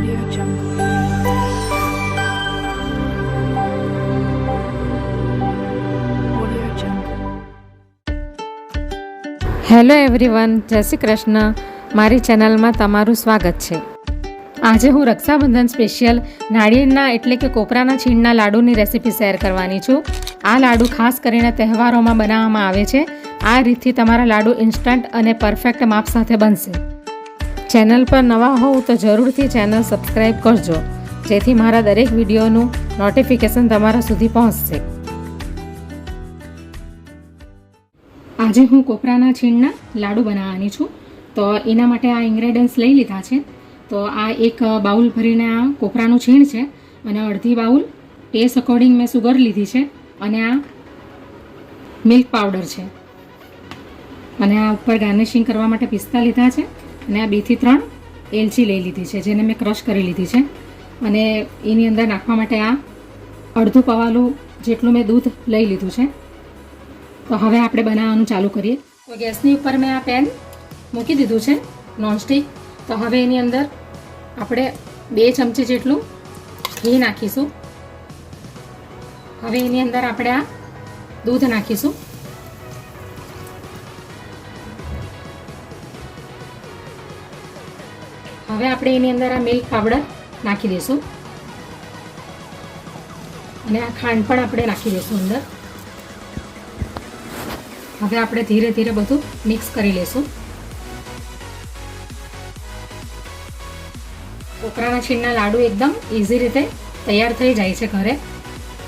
Audio Jungle. Audio Jungle. Hello everyone, જય શ્રી કૃષ્ણ. મારી ચેનલમાં તમારું સ્વાગત છે. આજે હું રક્ષાબંધન સ્પેશિયલ નાળિયેરના એટલે કે કોપરાના છીણના લાડુની રેસીપી શેર કરવાની છું. આ લાડુ ખાસ કરીને તહેવારોમાં બનાવવામાં આવે છે. આ રીતથી તમારા લાડુ ઇન્સ્ટન્ટ અને પરફેક્ટ માપ સાથે બનશે. ચેનલ પર નવા હોવ તો જરૂરથી ચેનલ સબસ્ક્રાઈબ કરજો, જેથી મારા દરેક વિડીયોનું નોટિફિકેશન તમારા સુધી પહોંચશે. આજે હું કોપરાના છીણના લાડુ બનાવવાની છું. તો એના માટે આ ઇન્ગ્રેડિયન્ટ્સ લઈ લીધા છે. તો આ એક બાઉલ ભરીને આ કોપરાનું છીણ છે, અને અડધી બાઉલ ટેસ્ટ અકોર્ડિંગ મેં સુગર લીધી છે, અને આ મિલ્ક પાવડર છે, અને આ ઉપર ગાર્નિશિંગ કરવા માટે પિસ્તા લીધા છે, અને આ 2 થી 3 એલચી લઈ લીધી છે, જેને મેં ક્રશ કરી લીધી છે. અને એની અંદર નાખવા માટે આ અડધું પવાલું જેટલું મેં દૂધ લઈ લીધું છે. તો હવે આપણે બનાવવાનું ચાલુ કરીએ. તો ગેસની ઉપર મેં આ પેન મૂકી દીધું છે નોનસ્ટિક. તો હવે એની અંદર આપણે 2 ચમચી જેટલું ઘી નાખીશું. હવે એની અંદર આપણે આ દૂધ નાખીશું. હવે આપણે એની અંદર આ મિલ્ક પાવડર નાખી દઈશું, અને આ ખાંડ પણ આપણે નાખી દઈશું અંદર. હવે આપણે ધીરે ધીરે બધું મિક્સ કરી લઈશું. કોપરાના છીણના લાડુ એકદમ ઇઝી રીતે તૈયાર થઈ જાય છે ઘરે.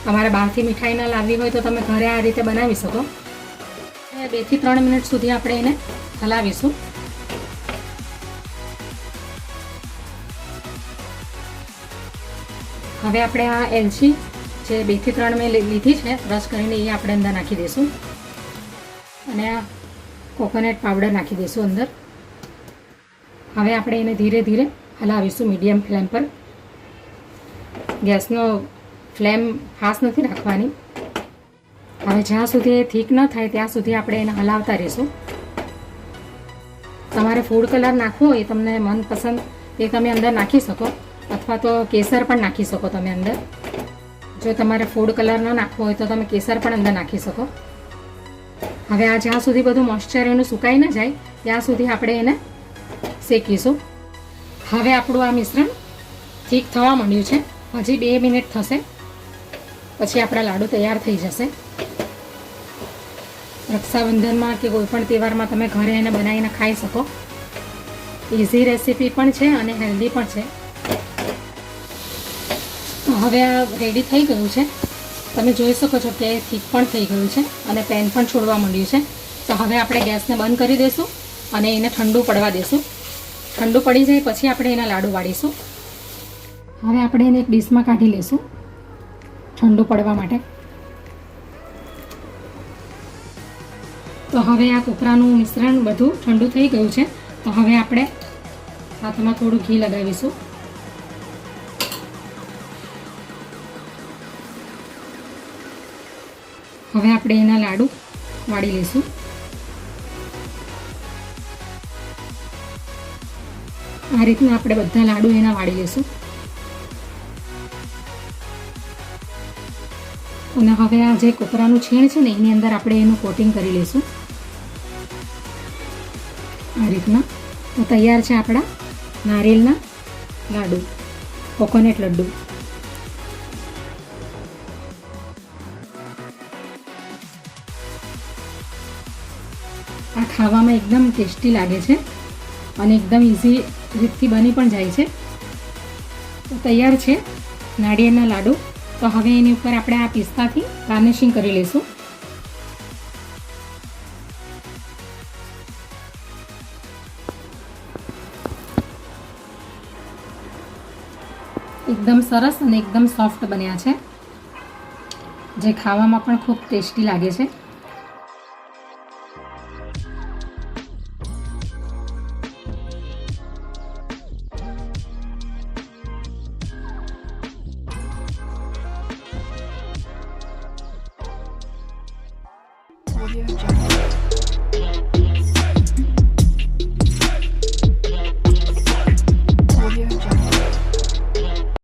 તમારે બહારથી મીઠાઈ ન લાવવી હોય તો તમે ઘરે આ રીતે બનાવી શકો. 2 થી 3 મિનિટ સુધી આપણે એને હલાવીશું. હવે આપણે આ એલચી જે 2 થી 3 મેં લીધી છે ક્રશ કરીને, એ આપણે અંદર નાખી દઈશું, અને આ કોકોનટ પાવડર નાખી દઈશું અંદર. હવે આપણે એને ધીરે ધીરે હલાવીશું મીડિયમ ફ્લેમ પર. ગેસનો ફ્લેમ ફાસ્ટ નથી રાખવાની. હવે જ્યાં સુધી એ થીક ન થાય ત્યાં સુધી આપણે એને હલાવતા રહીશું. તમારે ફૂડ કલર નાખવો હોય તમને મનપસંદ તે તમે અંદર નાખી શકો, અથવા તો કેસર પણ નાખી શકો તમે અંદર. જો તમારે ફૂડ કલર ન નાખવો હોય તો તમે કેસર પણ અંદર નાખી શકો. હવે આ જ્યાં સુધી બધું મોઇશ્ચર એનું સુકાઈ ન જાય ત્યાં સુધી આપણે એને શેકીશું. હવે આપણું આ મિશ્રણ ઠીક થવા માંડ્યું છે. હજી 2 મિનિટ થશે પછી આપણા લાડુ તૈયાર થઈ જશે. રક્ષાબંધનમાં કે કોઈ પણ તહેવારમાં તમે ઘરે એને બનાવીને ખાઈ શકો. ઇઝી રેસીપી પણ છે અને હેલ્ધી પણ છે. હવે આ રેડી થઈ ગયું છે. તમે જોઈ શકો છો કે થીક પણ થઈ ગયું છે અને પેન પણ છોડવા માંડ્યું છે. તો હવે આપણે ગેસને બંધ કરી દઈશું અને એને ઠંડુ પડવા દઈશું. ઠંડુ પડી જાય પછી આપણે એના લાડુ વાળીશું. હવે આપણે એને એક ડીશમાં કાઢી લઈશું ઠંડુ પડવા માટે. તો હવે આ કોપરાનું મિશ્રણ બધું ઠંડુ થઈ ગયું છે. તો હવે આપણે હાથમાં થોડું ઘી લગાવીશું. હવે આપણે એના લાડુ વાળી લઈશું. આ રીતના આપણે બધા લાડુ એના વાળી લઈશું. અને હવે આ જે કોપરાનું છીણ છે ને એની અંદર આપણે એનું કોટિંગ કરી લઈશું આ રીતના. તો તૈયાર છે આપણા નારિયેળના લાડુ, કોકોનટ લડ્ડુ. આ ખાવામાં એકદમ ટેસ્ટી લાગે છે અને એકદમ ઇઝી રીતથી બની પણ જાય છે. તો તૈયાર છે નાળિયેરના લાડુ. તો હવે એની ઉપર આપણે આ પિસ્તાથી ગાર્નિશિંગ કરી લઈશું. એકદમ સરસ અને એકદમ સોફ્ટ બન્યા છે, જે ખાવામાં પણ ખૂબ ટેસ્ટી લાગે છે.